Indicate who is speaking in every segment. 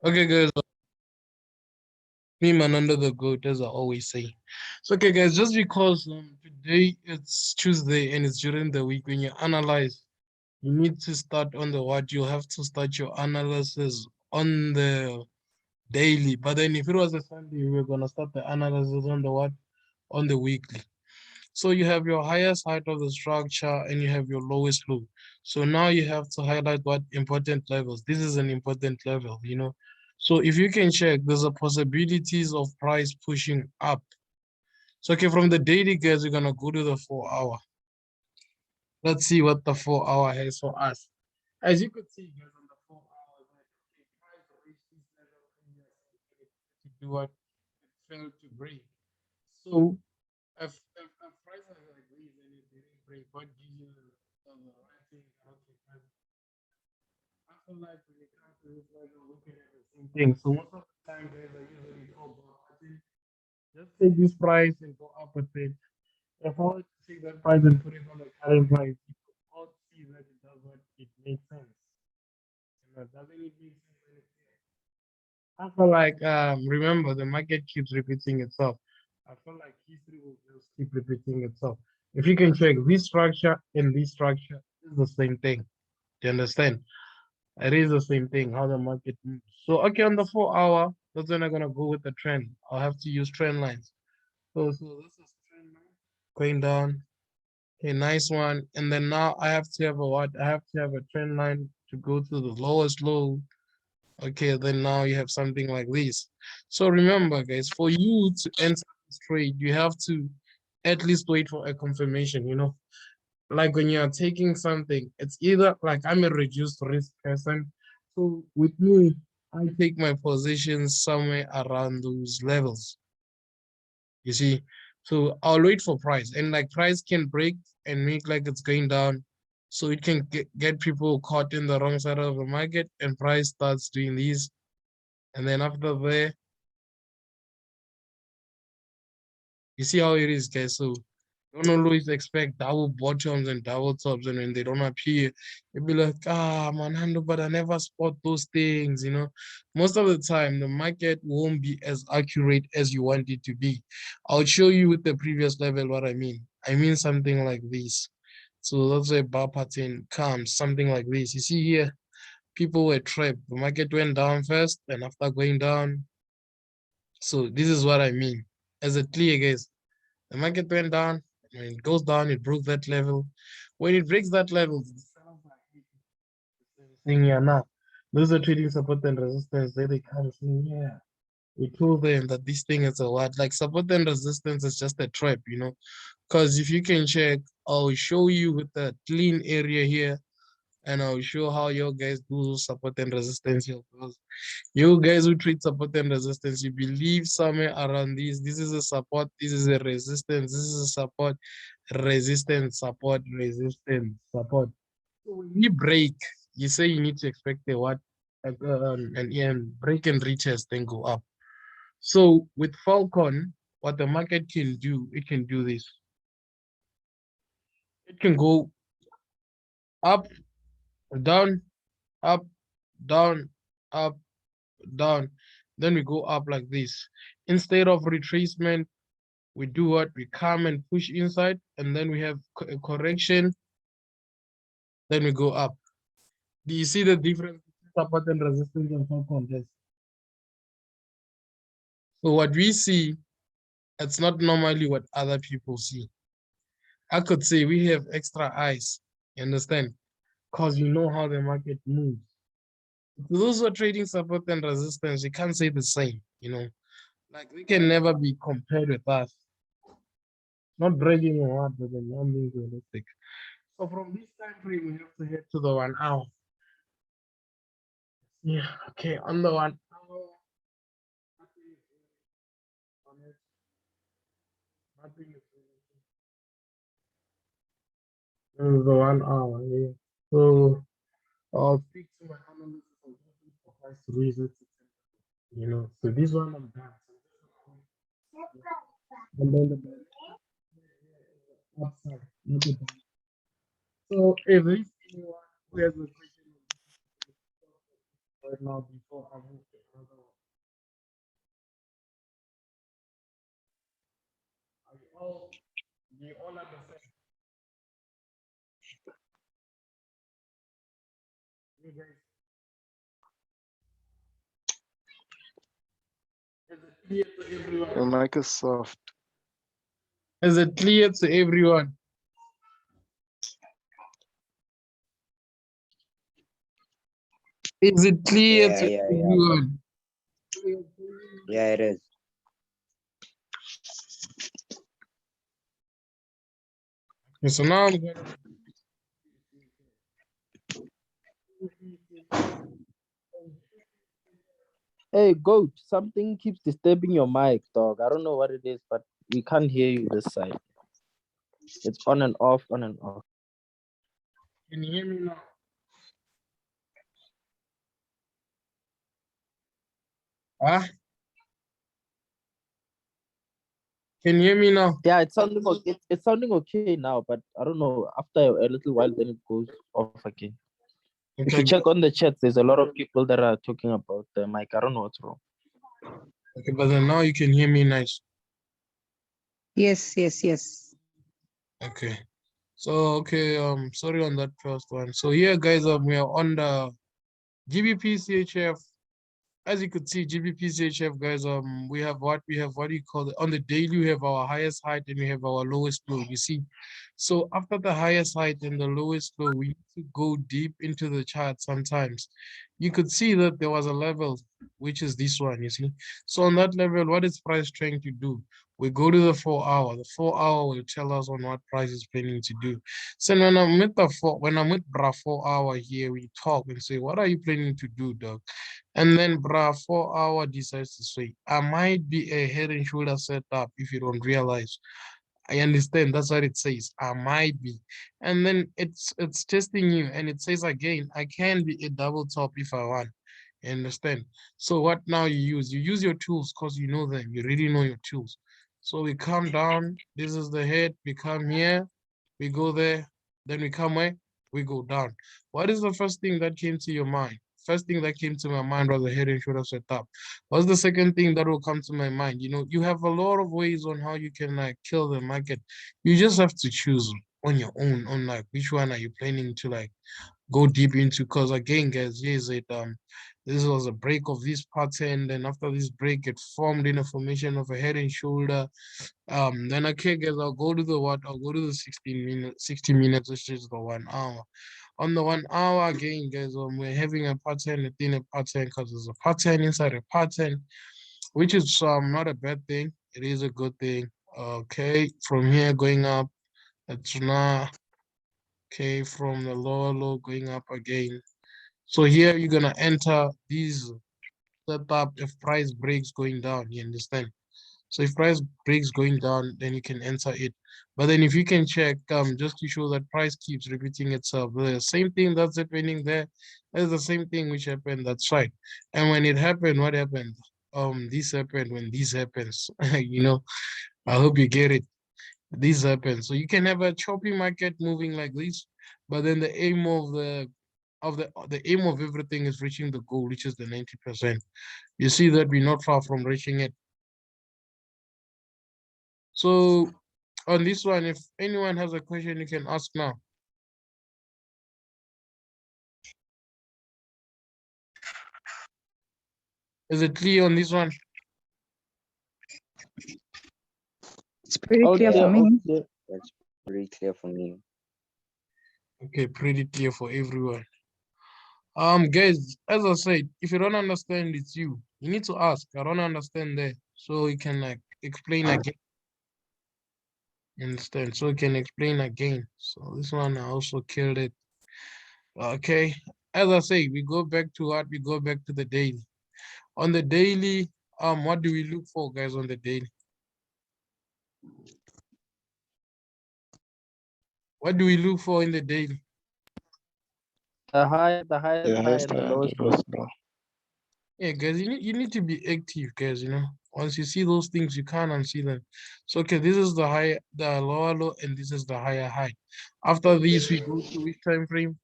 Speaker 1: Okay, guys, me Manandothegoat, as I always say. So, okay, guys, just because today it's Tuesday and it's during the week when you analyze, you need to start on the what you have to start your analysis on the daily. But then if it was a Sunday, we're gonna start the analysis on the what on the weekly. So you have your highest height of the structure and you have your lowest low. So now you have to highlight what important levels. This is an important level. So if you can check, there's a possibilities of price pushing up. So okay, from the daily guys, we're gonna go to the 4 hour. Let's see what the 4 hour has for us. As you could see, guys, on the 4 hour, that okay, price reached this level previously to do what it failed to break. So if prices like these and it didn't break, what gives you the right thing not to price? I feel like when it comes to this level, looking at the same thing. So most of the time, guys, I usually talk about just take this price and go up with it. If I were to take that price and put it on the current price, you could all see that it does what it makes sense. Doesn't it make sense when it's here? I feel like remember the market keeps repeating itself. I feel like history will just keep repeating itself. If you can check this structure and this structure is the same thing. Do you understand? It is the same thing how the market moves. So okay, on the 4 hour, that's when I'm gonna go with the trend. I'll have to use trend lines. So this is trend line going down. Okay, nice one. And then now I have to have a what? I have to have a trend line to go to the lowest low. Okay, then now you have something like this. So remember, guys, for you to enter this trade, you have to at least wait for a confirmation. Like when you're taking something, it's either like I'm a reduced risk person. So with me, I take my positions somewhere around those levels. You see, so I'll wait for price, and like price can break and make like it's going down, so it can get people caught in the wrong side of the market, and price starts doing these, and then after there, you see how it is, guys. So don't always expect double bottoms and double tops, and when they don't appear, you'll be like, Manando, but I never spot those things. Most of the time, the market won't be as accurate as you want it to be. I'll show you with the previous level what I mean. I mean something like this. So that's where bar pattern comes, something like this. You see here, people were trapped. The market went down first, and after going down, so this is what I mean. As a clear, guys. The market went down. When it goes down, it broke that level. When it breaks that level, saying yeah, now those are trading support and resistance. They come saying, yeah, we told them that this thing is a what? Like support and resistance is just a trap. Because if you can check, I'll show you with the clean area here, and I'll show how your guys do support and resistance here. Because you guys who treat support and resistance, you believe somewhere around this. This is a support, this is a resistance, this is a support, resistance, support, resistance, support. So when you break, you say you need to expect a what? And break and retest, then go up. So with Falcon, what the market can do, it can do this. It can go up, down, up, down, up, down. Then we go up like this. Instead of retracement, we do what? We come and push inside, and then we have a correction, then we go up. Do you see the difference between support and resistance and some contest? So what we see, it's not normally what other people see. I could say we have extra eyes, you understand? Because you know how the market moves. Those who are trading support and resistance, you can't say the same. Like they can never be compared with us. Not bragging or what, but then I'm being realistic. So from this time frame, we have to head to the 1 hour. Yeah, okay, on the 1 hour, nothing is on it. Nothing is This is the 1 hour, yeah. So I'll speak to my analyst and just look for price to raise it. So this one I'm done. And then the upside, not the down. So if this anyone who has a question, right now before I move to another one. Are you all, do you all understand? You guys, is it clear to everyone?
Speaker 2: Your mic is soft.
Speaker 1: Is it clear to everyone? Is it clear
Speaker 3: Yeah,
Speaker 1: to
Speaker 3: yeah, yeah.
Speaker 1: everyone?
Speaker 3: Yeah, it is.
Speaker 1: Okay, so now I'm gonna
Speaker 4: Hey, goat, something keeps disturbing your mic, dog. I don't know what it is, but we can't hear you this side. It's on and off, on and off.
Speaker 1: can you hear me now? Huh? Can you hear me now?
Speaker 4: Yeah, it's sounding okay. It's sounding okay now, but I don't know. After a little while, then it goes off again. If
Speaker 1: Okay,
Speaker 4: you check on the chat, there's a lot of people that are talking about the mic. I don't know what's wrong.
Speaker 1: okay, but then now you can hear me nice.
Speaker 5: Yes, yes, yes.
Speaker 1: Okay. So okay, sorry on that first one. So here guys, we are on the GBP CHF. As you could see, GBP CHF guys, we have what do you call it? On the daily, we have our highest height and we have our lowest low. You see, so after the highest height and the lowest low, we need to go deep into the chart sometimes. You could see that there was a level, which is this one, you see. So on that level, what is price trying to do? We go to the 4 hour. The 4 hour will tell us on what price is planning to do. So when I'm with when I'm with bra 4 hour here, we talk and say, what are you planning to do, dog? And then bra 4 hour decides to say, I might be a head and shoulder setup if you don't realize. I understand that's what it says. I might be. And then it's testing you and it says again, I can be a double top if I want. You understand? So what now you use? You use your tools because you know them. You really know your tools. So we come down. This is the head. We come here. We go there. Then we come where? We go down. What is the first thing that came to your mind? First thing that came to my mind was the head and shoulder setup. What's the second thing that will come to my mind? You know, you have a lot of ways on how you can like kill the market. You just have to choose on your own, on like which one are you planning to like go deep into. Because again, guys, here's it. This was a break of this pattern. Then after this break, it formed in a formation of a head and shoulder. Then okay, guys, I'll go to the what? I'll go to the 60 minutes, which is the 1 hour. On the 1 hour again, guys, we're having a pattern within a pattern because there's a pattern inside a pattern, which is not a bad thing. It is a good thing. Okay, from here going up, it's not okay. From the lower low going up again. So here you're gonna enter these setup if price breaks going down. You understand? So if price breaks going down, then you can enter it. But then if you can check, just to show that price keeps repeating itself, the same thing that's happening there is the same thing which happened that side. And when it happened, what happened? This happened when this happens. You know, I hope you get it. This happens. So you can have a choppy market moving like this, but then the aim of the aim of everything is reaching the goal, which is the 90%. You see that we're not far from reaching it. So on this one, if anyone has a question, you can ask now. Is it clear on this one?
Speaker 5: It's pretty
Speaker 4: All
Speaker 5: clear
Speaker 4: clear,
Speaker 5: for
Speaker 4: all
Speaker 5: me.
Speaker 4: clear.
Speaker 3: That's pretty clear for me.
Speaker 1: Okay, pretty clear for everyone. Guys, as I said, if you don't understand, it's you. You need to ask. I don't understand there, so you can like explain again. Understand? So you can explain again. So this one I also killed it. Okay, as I say, we go back to what we go back to the daily. On the daily, what do we look for, guys? On the daily, what do we look for in the daily?
Speaker 4: The highest
Speaker 2: Yeah,
Speaker 4: high,
Speaker 2: has
Speaker 4: and the
Speaker 2: the
Speaker 4: lowest low.
Speaker 2: lowest low.
Speaker 1: Yeah, guys, you need to be active, guys, you know. Once you see those things, you can't unsee them. So, okay, this is the high, the lower low, and this is the higher high. After this, we go to which time frame?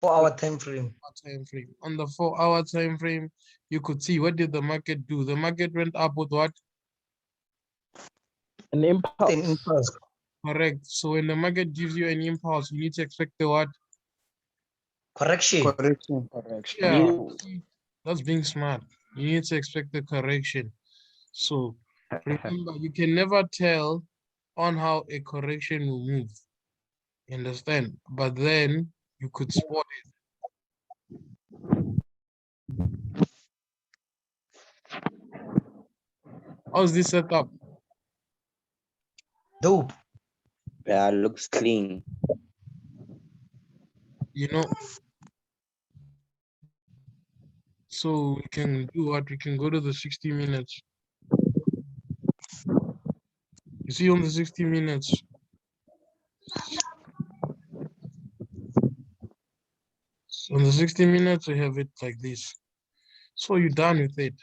Speaker 2: 4-hour time frame.
Speaker 1: Time frame. On the 4-hour time frame, you could see what did the market do? The market went up with what?
Speaker 4: An
Speaker 2: An
Speaker 4: impulse.
Speaker 2: impulse.
Speaker 1: Correct. So when the market gives you an impulse, you need to expect the what?
Speaker 2: Correction.
Speaker 6: Correction.
Speaker 1: Yeah,
Speaker 4: Ooh.
Speaker 1: see, that's being smart. You need to expect the correction. So remember, you can never tell on how a correction will move. You understand? But then you could spot it. How's this set up?
Speaker 2: Dope.
Speaker 3: Yeah, looks clean.
Speaker 1: You know, so we can do what? We can go to the 60 minutes. You see on the 60 minutes, on the 60 minutes, I have it like this. So you're done with it.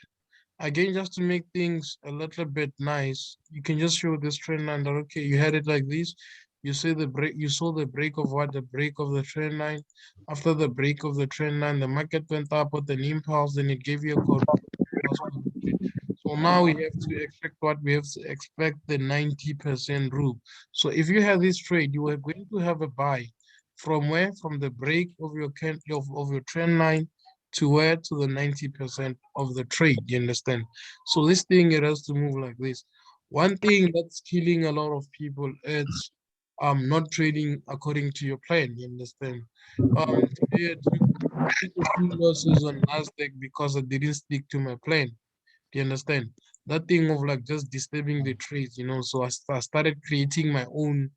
Speaker 1: Again, just to make things a little bit nice, you can just show this trend line that, okay, you had it like this. You see the break, you saw the break of what? The break of the trend line. After the break of the trend line, the market went up with an impulse, then it gave you a correction. So now we have to expect what? We have to expect the 90% rule. So if you have this trade, you are going to have a buy from where? From the break of your trend line to where? To the 90% of the trade. You understand? So this thing, it has to move like this. One thing that's killing a lot of people is not trading according to your plan. You understand? Today I took a few losses on Nasdaq because I didn't stick to my plan. Do you understand? That thing of like just disturbing the trades, you know. So I started creating my own,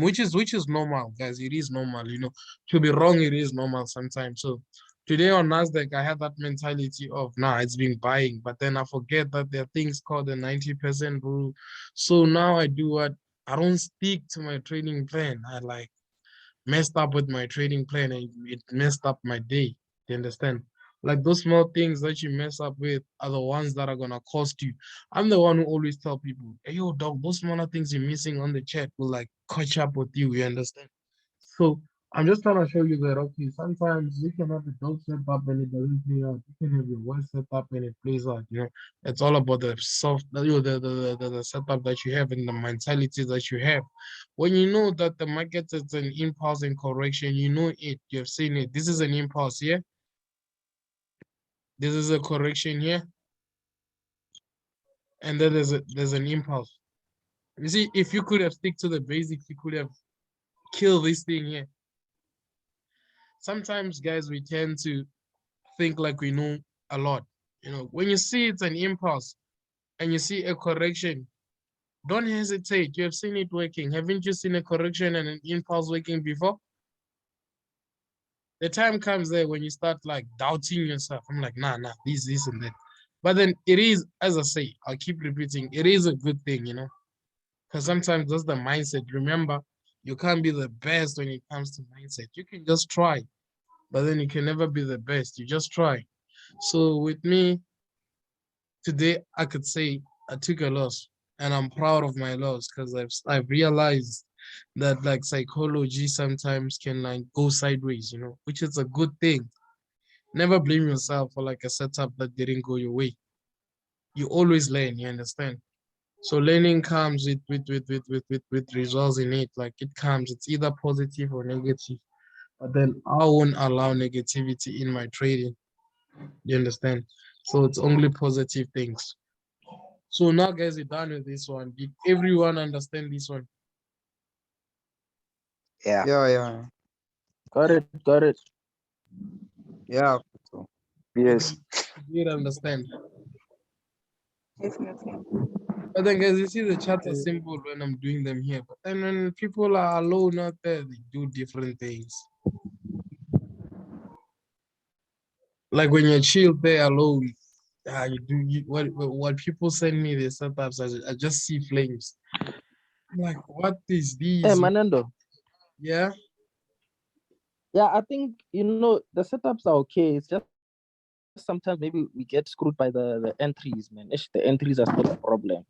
Speaker 1: which is normal, guys. It is normal, you know. To be wrong, it is normal sometimes. So today on Nasdaq, I had that mentality of nah, it's been buying, but then I forget that there are things called the 90% rule. So now I do what? I don't stick to my trading plan. I like messed up with my trading plan and it messed up my day. You understand? Like those small things that you mess up with are the ones that are gonna cost you. I'm the one who always tell people, hey yo, dog, those smaller things you're missing on the chat will like catch up with you. You understand? So I'm just trying to show you that okay, sometimes you can have a dope setup and it doesn't play out. You can have your worst setup and it plays out. You know, it's all about the soft, you know, the setup that you have and the mentality that you have. When you know that the market is an impulse and correction, you know it. You've seen it. This is an impulse here. This is a correction here, and then there's an impulse. You see, if you could have stick to the basics, you could have killed this thing here. Sometimes, guys, we tend to think like we know a lot. You know, when you see it's an impulse and you see a correction, don't hesitate. You have seen it working. Haven't you seen a correction and an impulse working before? The time comes there when you start like doubting yourself. I'm like, nah, this and that. But then it is, as I say, I'll keep repeating, it is a good thing, you know, because sometimes that's the mindset. Remember, you can't be the best when it comes to mindset. You can just try, but then you can never be the best. You just try. So with me, today I could say I took a loss and I'm proud of my loss because I've realized that like psychology sometimes can like go sideways, you know, which is a good thing. Never blame yourself for like a setup that didn't go your way. You always learn, you understand? So learning comes with results in it. Like it comes, it's either positive or negative. But then I won't allow negativity in my trading. You understand? So it's only positive things. So now, guys, we're done with this one. Did everyone understand this one?
Speaker 3: Yeah.
Speaker 6: Yeah.
Speaker 4: Got it. Got it.
Speaker 6: Yeah. So, yes.
Speaker 1: You did understand.
Speaker 5: Definitely.
Speaker 1: But then, guys, you see the charts are simple when I'm doing them here. But then when people are alone out there, they do different things. Like when you're chill there alone, what people send me the setups, I just see flames. I'm like, what is
Speaker 4: Hey,
Speaker 1: these?
Speaker 4: Manando.
Speaker 1: Yeah.
Speaker 4: Yeah, I think the setups are okay. It's just sometimes maybe we get screwed by the entries, man. The entries are still a problem,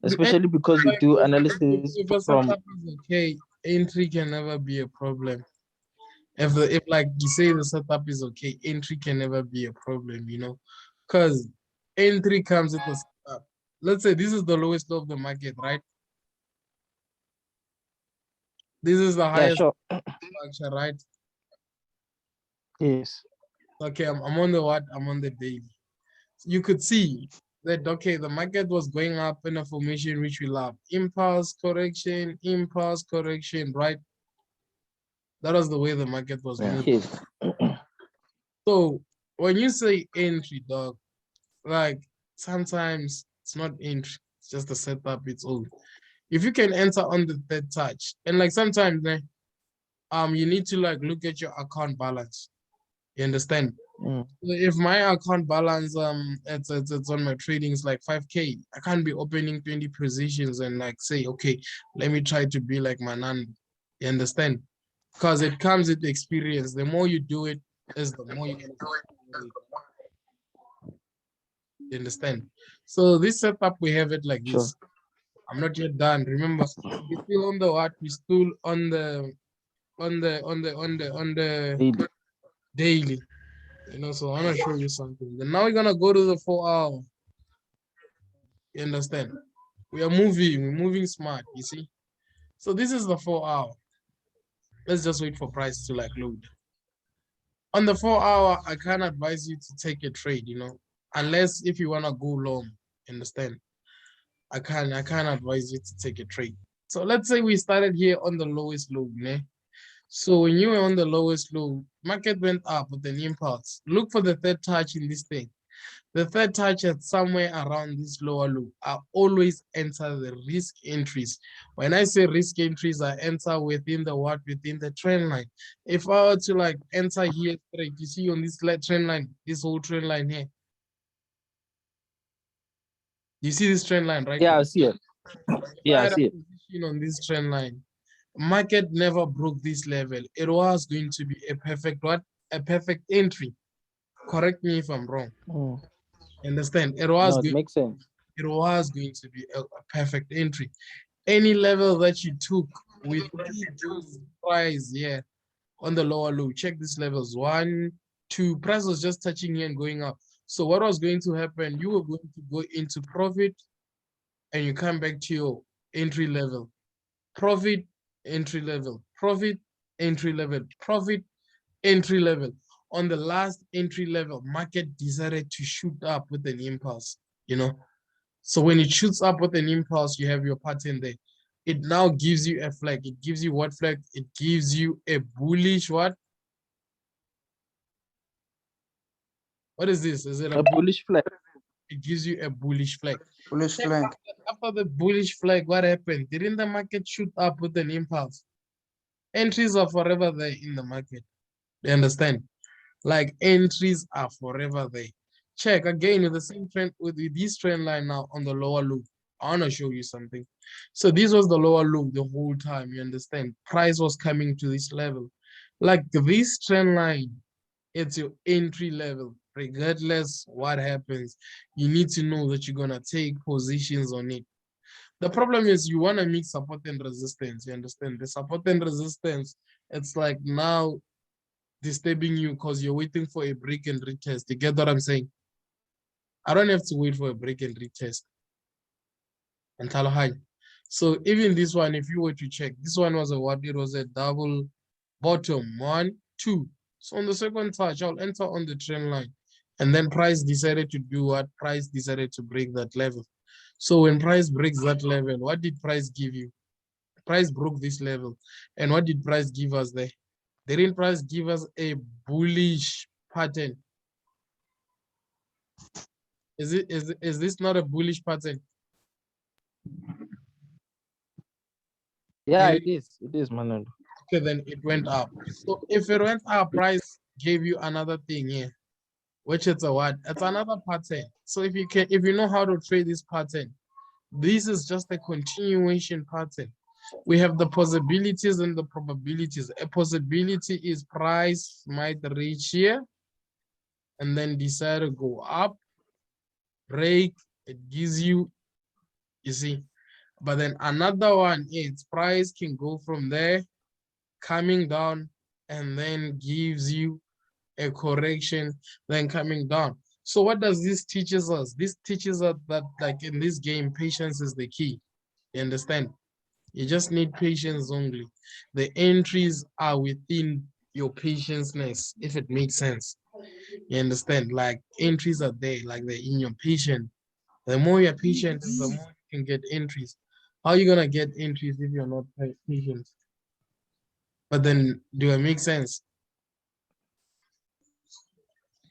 Speaker 4: especially because we do analysis
Speaker 1: If a
Speaker 4: from.
Speaker 1: setup is okay, entry can never be a problem. If like you say the setup is okay, entry can never be a problem, you know, because entry comes with the setup. Let's say this is the lowest low of the market, right? This is the
Speaker 4: Yeah,
Speaker 1: highest
Speaker 4: sure.
Speaker 1: structure, right?
Speaker 4: Yes.
Speaker 1: Okay, I'm on the what? I'm on the daily. You could see that okay, the market was going up in a formation which we love. Impulse correction, right? That was the way the market was
Speaker 3: Yeah.
Speaker 1: moving.
Speaker 4: Yes.
Speaker 1: So when you say entry, dog, like sometimes it's not entry, it's just a setup its own. If you can enter on the third touch, and like sometimes you need to like look at your account balance. You understand?
Speaker 4: Mm.
Speaker 1: If my account balance it's on my trading is like 5K, I can't be opening 20 positions and like say, okay, let me try to be like Manando. You understand? Because it comes with experience. The more you do it, is the more you're gonna do it. You understand? So this setup we have it like
Speaker 4: Sure.
Speaker 1: this. I'm not yet done. Remember, we still on the what? We still on the
Speaker 4: Daily.
Speaker 1: daily. You know, so I wanna show you something. Then now we're gonna go to the 4 hour. You understand? We're moving smart, you see. So this is the 4 hour. Let's just wait for price to like load. On the 4 hour, I can't advise you to take a trade, you know, unless if you wanna go long. Understand? I can't advise you to take a trade. So let's say we started here on the lowest low, né? So when you were on the lowest low, market went up with an impulse. Look for the third touch in this thing. The third touch at somewhere around this lower low. I always enter the risk entries. When I say risk entries, I enter within the what? Within the trend line. If I were to like enter here straight, you see on this trend line, this whole trend line here. You see this trend line, right?
Speaker 4: Yeah, I see it.
Speaker 1: If I
Speaker 4: Yeah, I
Speaker 1: had a
Speaker 4: see it.
Speaker 1: position on this trend line, market never broke this level. It was going to be a perfect what? A perfect entry. Correct me if I'm wrong.
Speaker 4: Mm.
Speaker 1: Understand?
Speaker 4: No, it makes sense.
Speaker 1: It was going to be a perfect entry. Any level that you took with this price here on the lower low, check these levels. 1, 2, price was just touching here and going up. So what was going to happen? You were going to go into profit and you come back to your entry level. Profit, entry level, profit, entry level, profit, entry level. On the last entry level, market decided to shoot up with an impulse, you know. So when it shoots up with an impulse, you have your pattern there. It now gives you a flag. It gives you what flag? It gives you a bullish what? What is this? Is it
Speaker 4: A bullish flag.
Speaker 1: It gives you a bullish flag.
Speaker 6: Bullish flag.
Speaker 1: After the bullish flag, what happened? Didn't the market shoot up with an impulse? Entries are forever there in the market. You understand? Like entries are forever there. Check again with the same trend with this trend line now on the lower loop. I want to show you something. So this was the lower loop the whole time. You understand? Price was coming to this level. Like this trend line, it's your entry level. Regardless what happens, you need to know that you're gonna take positions on it. The problem is you want to mix support and resistance. You understand? The support and resistance, it's like now disturbing you because you're waiting for a break and retest. You get what I'm saying? I don't have to wait for a break and retest. And high. So even this one, if you were to check, this one was a what? It was a double bottom, 1, 2. So on the second touch, I'll enter on the trend line. And then price decided to do what? Price decided to break that level. So when price breaks that level, what did price give you? Price broke this level. And what did price give us there? Didn't price give us a bullish pattern? Is this not a bullish pattern?
Speaker 4: Yeah,
Speaker 1: Did
Speaker 4: it is. It is, Manando.
Speaker 1: Okay, then it went up. So if it went up, price gave you another thing here, which is a what? It's another pattern. So if you know how to trade this pattern, this is just a continuation pattern. We have the possibilities and the probabilities. A possibility is price might reach here and then decide to go up, break, it gives you see. But then another one is price can go from there, coming down, and then gives you a correction, then coming down. So what does this teaches us? This teaches us that like in this game, patience is the key. You understand? You just need patience only. The entries are within your patience-ness, if it makes sense. You understand? Like entries are there, like they're in your patient. The more you're patient, the more you can get entries. How are you gonna get entries if you're not patient? But then, do it make sense?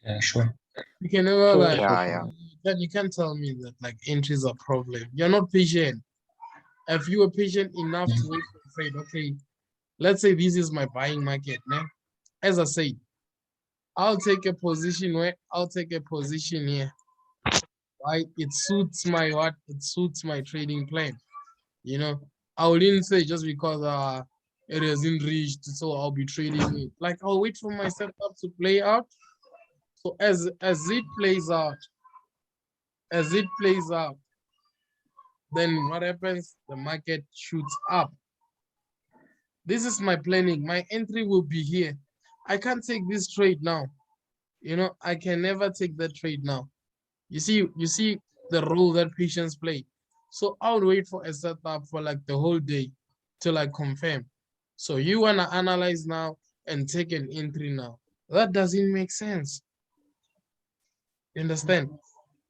Speaker 7: Yeah, sure.
Speaker 1: You can never
Speaker 4: Sure,
Speaker 1: like
Speaker 6: Yeah, yeah.
Speaker 1: you can't tell me that like entries are problem. You're not patient. If you were patient enough to wait for a trade, okay, let's say this is my buying market. Now, as I said, I'll take a position where I'll take a position here. Right? It suits my what? It suits my trading plan. You know, I wouldn't say just because it hasn't reached, so I'll be trading it. Like I'll wait for my setup to play out. So as it plays out, as it plays out, then what happens? The market shoots up. This is my planning. My entry will be here. I can't take this trade now. You know, I can never take that trade now. You see the role that patience play. So I would wait for a setup for like the whole day till I confirm. So you wanna analyze now and take an entry now. That doesn't make sense. You understand?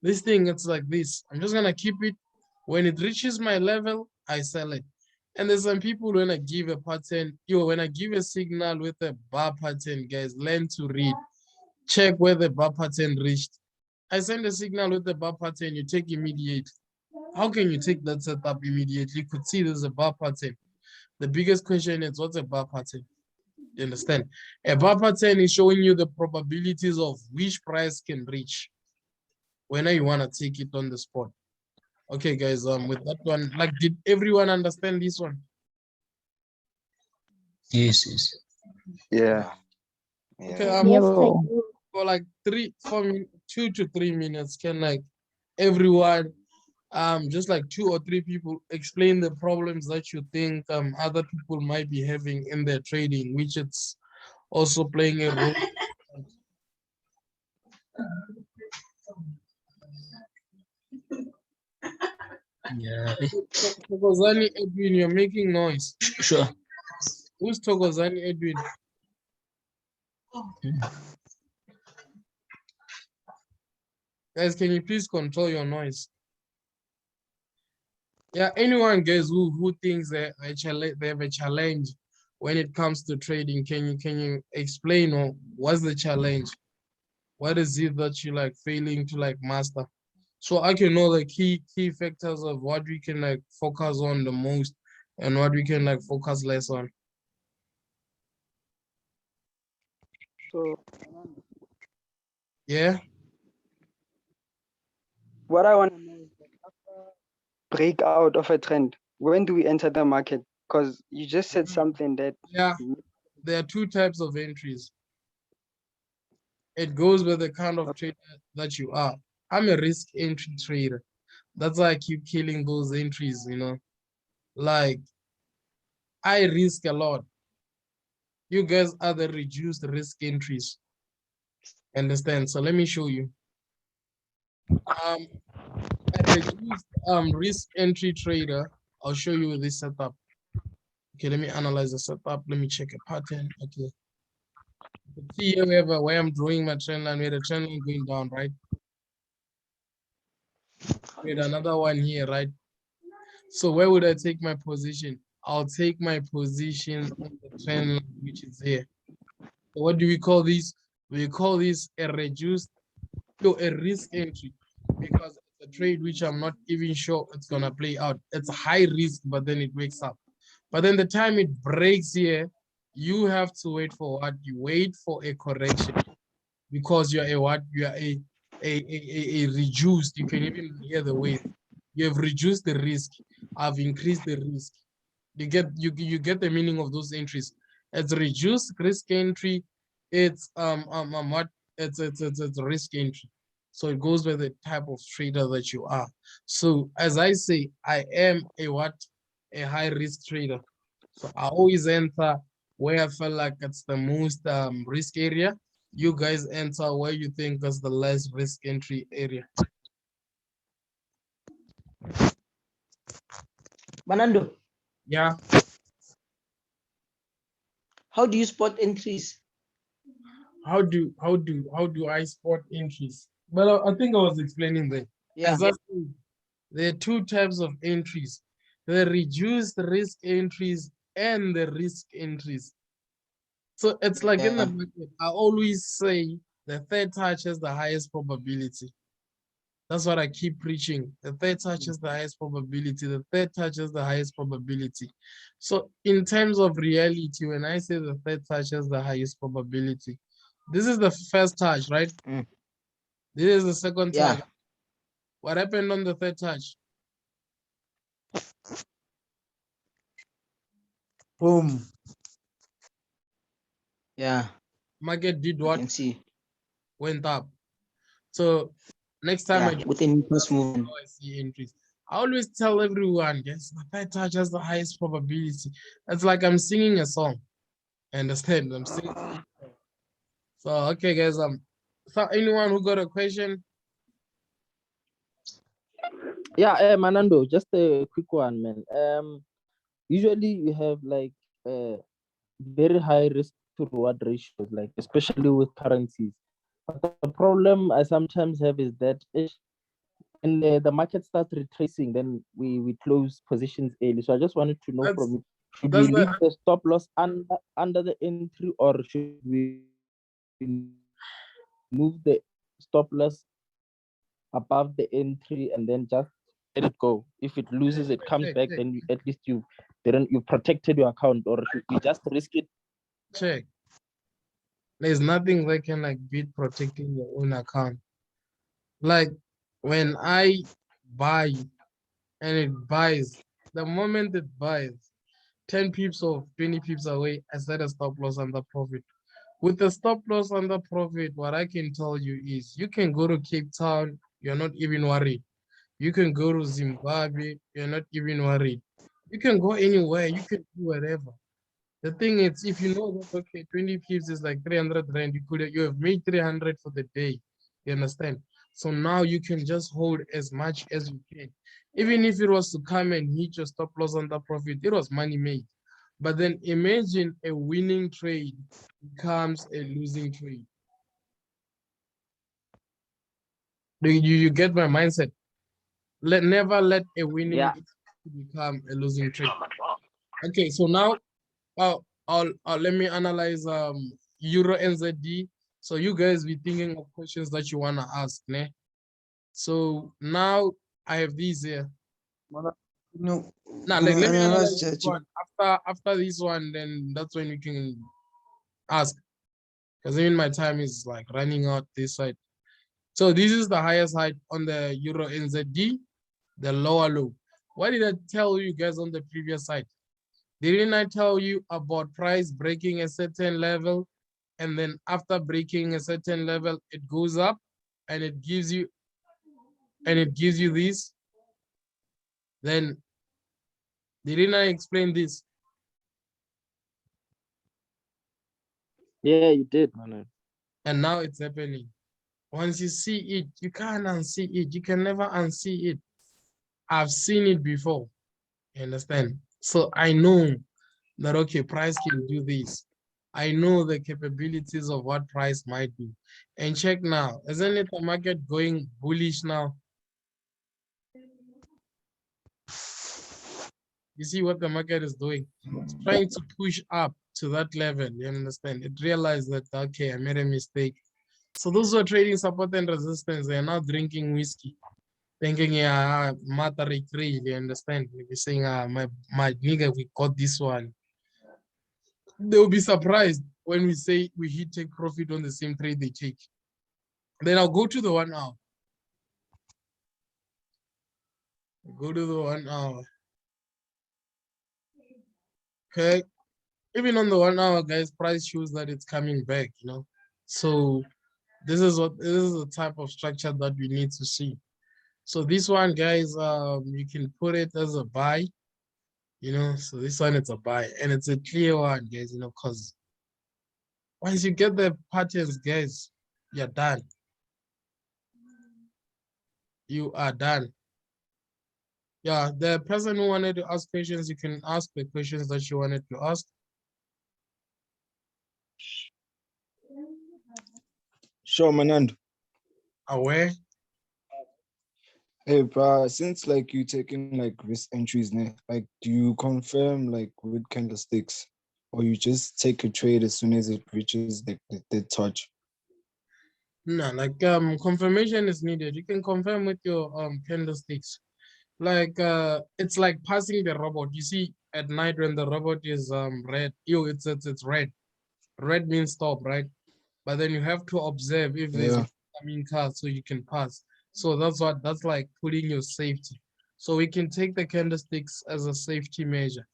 Speaker 1: This thing, it's like this. I'm just gonna keep it. When it reaches my level, I sell it. And there's some people when I give a pattern, when I give a signal with a bar pattern, guys, learn to read. Check where the bar pattern reached. I send a signal with the bar pattern, you take immediate. How can you take that setup immediately? You could see there's a bar pattern. The biggest question is, what's a bar pattern? You understand? A bar pattern is showing you the probabilities of which price can reach whenever you want to take it on the spot. Okay, guys, with that one, like, did everyone understand this one?
Speaker 7: Yes, yes.
Speaker 6: Yeah.
Speaker 1: Okay,
Speaker 6: Yeah.
Speaker 5: Yeah,
Speaker 1: hopefully for like 2 to 3 minutes, can like everyone, just like 2 or 3 people explain the problems that you think other people might be having in their trading, which it's also playing a role.
Speaker 7: Yeah,
Speaker 1: Thokozani Edwin, you're making noise.
Speaker 7: sure.
Speaker 1: Who's Thokozani Edwin? Guys, can you please control your noise? Yeah, anyone guys who thinks that they have a challenge when it comes to trading, can you explain, or what's the challenge? What is it that you like failing to like master? So I can know the key factors of what we can like focus on the most and what we can like focus less on.
Speaker 8: So
Speaker 1: Yeah.
Speaker 8: what I want to know is like after breakout of a trend, when do we enter the market? Because you just said something that
Speaker 1: Yeah. There are 2 types of entries. It goes with the kind of trader that you are. I'm a risk entry trader. That's why I keep killing those entries, you know. Like, I risk a lot. You guys are the reduced risk entries. Understand? So let me show you. A reduced risk entry trader, I'll show you this setup. Okay, let me analyze the setup. Let me check a pattern. Okay. See here where I'm drawing my trend line, where the trend line going down, right? With another one here, right? So where would I take my position? I'll take my position on the trend line, which is here. So what do we call this? We call this a reduced, a risk entry, because it's a trade which I'm not even sure it's gonna play out. It's a high risk, but then it wakes up. But then the time it breaks here, you have to wait for what? You wait for a correction, because you're a what? You are a reduced. You can even hear the wave. You have reduced the risk. I've increased the risk. You get the meaning of those entries. It's reduced risk entry. It's what? It's a risk entry. So it goes by the type of trader that you are. So as I say, I am a what? A high risk trader. So I always enter where I feel like it's the most risk area. You guys enter where you think is the less risk entry area.
Speaker 2: Manando,
Speaker 1: Yeah.
Speaker 2: how do you spot entries?
Speaker 1: How do I spot entries? Well, I think I was explaining that.
Speaker 2: Yeah.
Speaker 1: As I said, there are two types of entries: the reduced risk entries and the risk entries. So it's like in the
Speaker 2: Yeah.
Speaker 1: market, I always say the third touch has the highest probability. That's what I keep preaching. The third touch is the highest probability. The third touch is the highest probability. So in terms of reality, when I say the third touch is the highest probability, this is the first touch, right?
Speaker 2: Mm.
Speaker 1: This is the second
Speaker 2: Yeah.
Speaker 1: touch. What happened on the third touch?
Speaker 2: Boom. Yeah.
Speaker 1: Market did
Speaker 2: I
Speaker 1: what?
Speaker 2: can see.
Speaker 1: Went up. So next time
Speaker 2: Yeah. With a first movement.
Speaker 1: I see entries, I always tell everyone, yes, the third touch has the highest probability. It's like I'm singing a song. Understand? I'm singing. So okay, guys. So anyone who got a question?
Speaker 4: Yeah, Manando, just a quick one, man. Usually you have like very high risk to reward ratios, like especially with currencies. But the problem I sometimes have is that when the market starts retracing, then we close positions early. So I just wanted to know
Speaker 1: That's
Speaker 4: from you, should we
Speaker 1: that's
Speaker 4: leave
Speaker 1: the
Speaker 4: the stop loss under the entry, or should we move the stop loss above the entry and then just let it go? If it loses, it comes back, then you, at least you protected your account, or should we just risk it?
Speaker 1: check. There's nothing that can like beat protecting your own account. Like when I buy and it buys, the moment it buys, 10 pips or 20 pips away, I set a stop loss on the profit. With the stop loss on the profit, what I can tell you is you can go to Cape Town, you're not even worried. You can go to Zimbabwe, you're not even worried. You can go anywhere, you can do whatever. The thing is, if you know that okay, 20 pips is like 300 rand, you have made 300 for the day. You understand? So now you can just hold as much as you can. Even if it was to come and hit your stop loss on the profit, it was money made. But then imagine a winning trade becomes a losing trade. You get my mindset? Never let a winning
Speaker 4: Yeah.
Speaker 1: become a losing trade. Okay, so now let me analyze Euro NZD. So you guys be thinking of questions that you wanna ask, ne? So now I have these here.
Speaker 6: No,
Speaker 1: Now let me analyze
Speaker 6: analyze
Speaker 1: this one. After this one, then that's when we can ask. Because even my time is like running out this side. So this is the highest height on the Euro NZD, the lower low. What did I tell you guys on the previous side? Didn't I tell you about price breaking a certain level, and then after breaking a certain level, it goes up and it gives you this? Then didn't I explain this?
Speaker 4: Yeah, you did, man.
Speaker 1: And now it's happening. Once you see it, you can't unsee it. You can never unsee it. I've seen it before. You understand? So I know that okay, price can do this. I know the capabilities of what price might do. And check now, isn't it the market going bullish now? You see what the market is doing? It's trying to push up to that level. You understand? It realized that okay, I made a mistake. So those who are trading support and resistance, they are now drinking whiskey, thinking, yeah, matter trade. You understand? You're saying, my nigga, we got this one. They'll be surprised when we say we hit take profit on the same trade they take. Then I'll go to the 1 hour. Go to the 1 hour. Okay. Even on the 1 hour, guys, price shows that it's coming back, you know. So this is the type of structure that we need to see. So this one, guys, you can put it as a buy. You know, so this one it's a buy, and it's a clear one, guys. You know, cause once you get the patterns, guys, you're done. You are done. Yeah, the person who wanted to ask questions, you can ask the questions that you wanted to ask.
Speaker 6: Sure, Manand.
Speaker 1: Aware.
Speaker 6: Hey, bro, since like you taking like risk entries, like do you confirm like with candlesticks, or you just take a trade as soon as it reaches the touch?
Speaker 1: No, like confirmation is needed. You can confirm with your candlesticks. Like it's like passing the robot. You see, at night when the robot is red, it's red. Red means stop, right? But then you have to observe if there's
Speaker 6: Yeah.
Speaker 1: coming car so you can pass. So that's like putting your safety. So we can take the candlesticks as a safety measure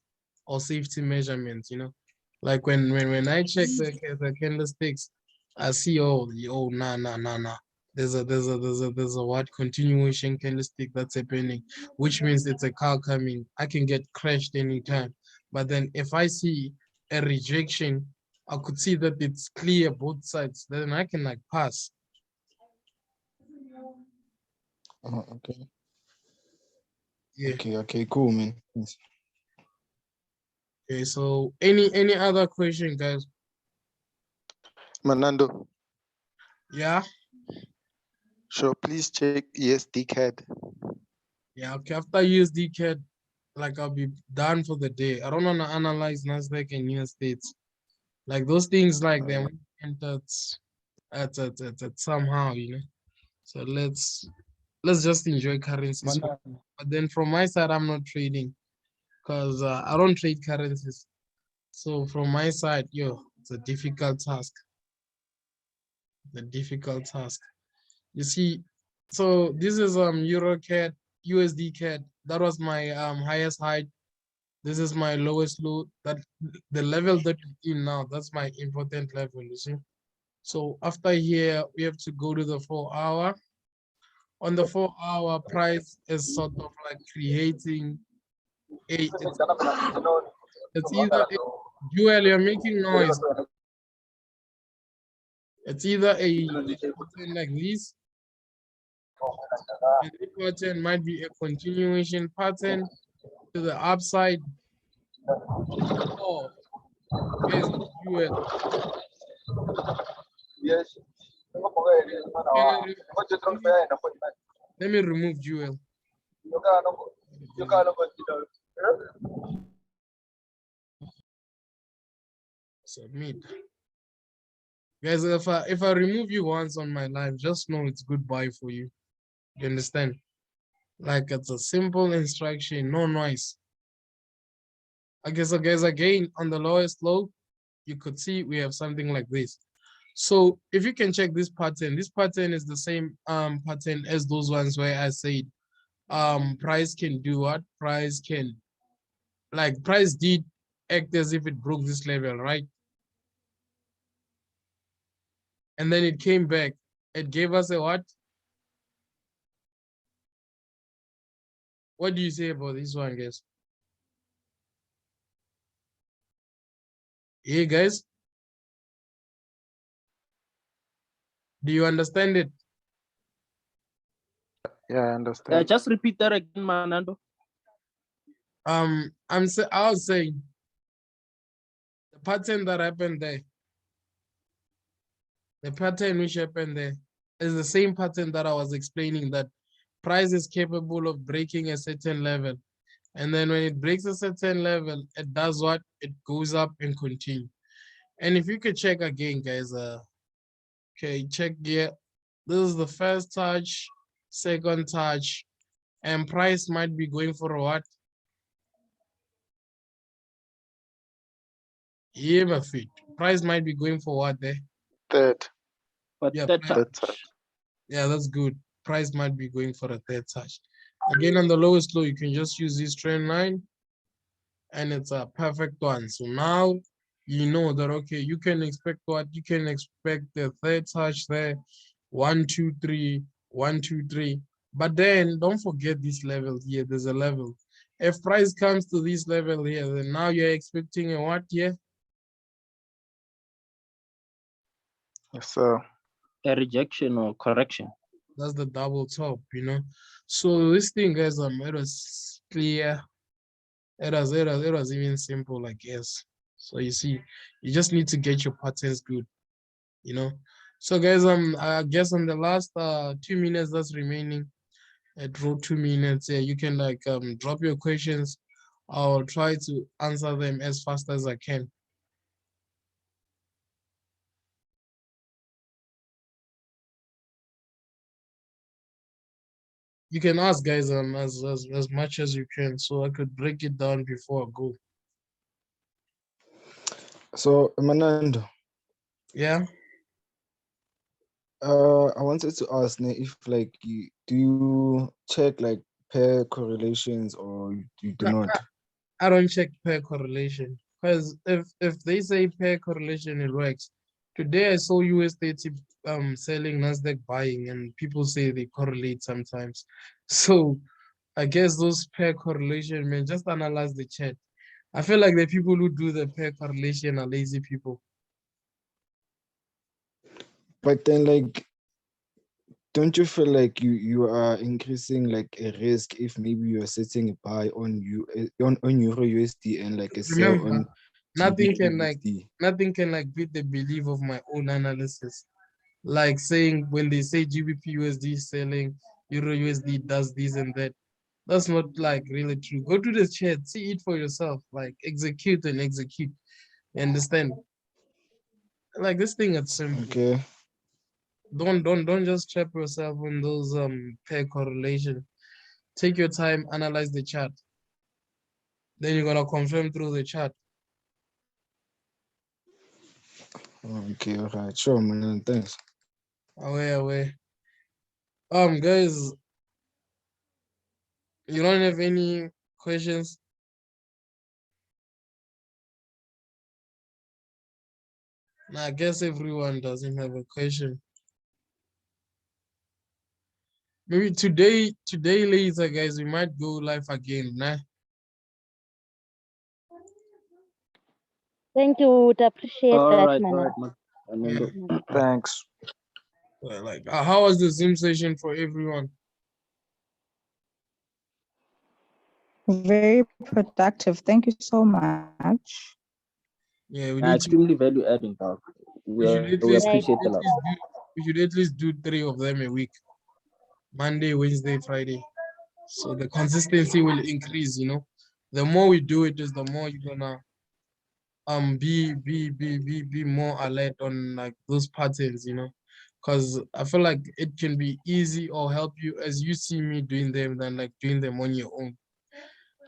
Speaker 1: or safety measurement, you know. Like when I check the candlesticks, I see nah. There's a what continuation candlestick that's happening, which means it's a car coming. I can get crashed anytime. But then if I see a rejection, I could see that it's clear both sides. Then I can like pass.
Speaker 6: Okay.
Speaker 1: Yeah.
Speaker 6: Okay, cool, man. Thanks.
Speaker 1: Okay. So any other question, guys?
Speaker 9: Manando,
Speaker 1: Yeah.
Speaker 9: sure, please check ESD CAD.
Speaker 1: Yeah. Okay. After USD CAD, like I'll be done for the day. I don't want to analyze Nasdaq and US states. Like those things, like them at somehow, you know. So let's just enjoy currencies. But then from my side, I'm not trading because I don't trade currencies. So from my side, it's a difficult task. The difficult task. You see, so this is Euro CAD, USD CAD. That was my highest height. This is my lowest low. That the level that you're in now, that's my important level, you see. So after here, we have to go to the 4 hour. On the 4 hour, price is sort of like creating it's either a Joel, you're making noise. It's either a pattern like this, and this pattern might be a continuation pattern to the upside, or guys, Joel.
Speaker 10: Yes.
Speaker 1: Let me remove Joel. Submit. Guys, if I remove you once on my live, just know it's goodbye for you. You understand? Like it's a simple instruction, no noise. Okay, so guys, again, on the lowest low, you could see we have something like this. So if you can check this pattern is the same pattern as those ones where I said price can do what? Price did act as if it broke this level, right? And then it came back. It gave us a what? What do you say about this one, guys? Hey, guys? Do you understand it?
Speaker 9: Yeah, I understand.
Speaker 4: Just repeat that again, Manando.
Speaker 1: I was saying the pattern that happened there, the pattern which happened there is the same pattern that I was explaining, that price is capable of breaking a certain level. And then when it breaks a certain level, it does what? It goes up and continue. And if you could check again, guys, okay, check here. This is the first touch, second touch, and price might be going for what? Yeah, my feet. Price might be going for what there?
Speaker 9: Third.
Speaker 4: But
Speaker 1: Yeah,
Speaker 4: that
Speaker 9: Third touch.
Speaker 1: yeah, that's good. Price might be going for a third touch. Again, on the lowest low, you can just use this trend line, and it's a perfect one. So now you know that, okay, you can expect what? You can expect the third touch there, 1, 2, 3, 1, 2, 3. But then don't forget this level here. There's a level. If price comes to this level here, then now you're expecting a what here?
Speaker 9: Yes, sir.
Speaker 4: A rejection or correction.
Speaker 1: That's the double top, you know. So this thing, guys, it was clear. It was even simple, I guess. So you see, you just need to get your patterns good, you know. So guys, I guess on the last 2 minutes that's remaining, I draw 2 minutes. Yeah, you can like drop your questions. I'll try to answer them as fast as I can. You can ask, guys, as much as you can, so I could break it down before I go.
Speaker 6: So Manando,
Speaker 1: Yeah.
Speaker 6: I wanted to ask if like do you check like pair correlations or you do not?
Speaker 1: I don't check pair correlation because if they say pair correlation, it works. Today I saw US30 selling Nasdaq buying, and people say they correlate sometimes. So I guess those pair correlation, man, just analyze the chart. I feel like the people who do the pair correlation are lazy people.
Speaker 6: But then like don't you feel like you are increasing like a risk if maybe you're setting a buy on on Euro USD and like a sell
Speaker 1: Remember,
Speaker 6: on
Speaker 1: nothing
Speaker 6: GBP
Speaker 1: can
Speaker 6: USD?
Speaker 1: beat the belief of my own analysis. Like saying when they say GBP USD selling, Euro USD does this and that. That's not like really true. Go to the chat, see it for yourself. Like execute and execute. You understand? Like this thing is simple.
Speaker 6: Okay.
Speaker 1: Don't just trap yourself in those pair correlation. Take your time, analyze the chart. Then you're gonna confirm through the chart.
Speaker 6: Okay, all right, sure, man. Thanks.
Speaker 1: Away. Guys, you don't have any questions? I guess everyone doesn't have a question. Maybe today later, guys, we might go live again, nah?
Speaker 10: Thank you. Would appreciate that,
Speaker 4: All
Speaker 10: man.
Speaker 4: right, Manando.
Speaker 9: Thanks.
Speaker 1: Like, how was the Zoom session for everyone?
Speaker 5: Very productive. Thank you so much.
Speaker 1: Yeah, we need to.
Speaker 4: Extremely value adding, dog.
Speaker 1: We should at
Speaker 4: We
Speaker 1: least
Speaker 4: appreciate a lot.
Speaker 1: we should at least do 3 of them a week. Monday, Wednesday, Friday. So the consistency will increase, you know. The more we do it, is the more you're gonna be more alert on like those patterns, you know. Because I feel like it can be easy or help you as you see me doing them than like doing them on your own.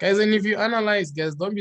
Speaker 1: Guys, and if you analyze, guys, don't be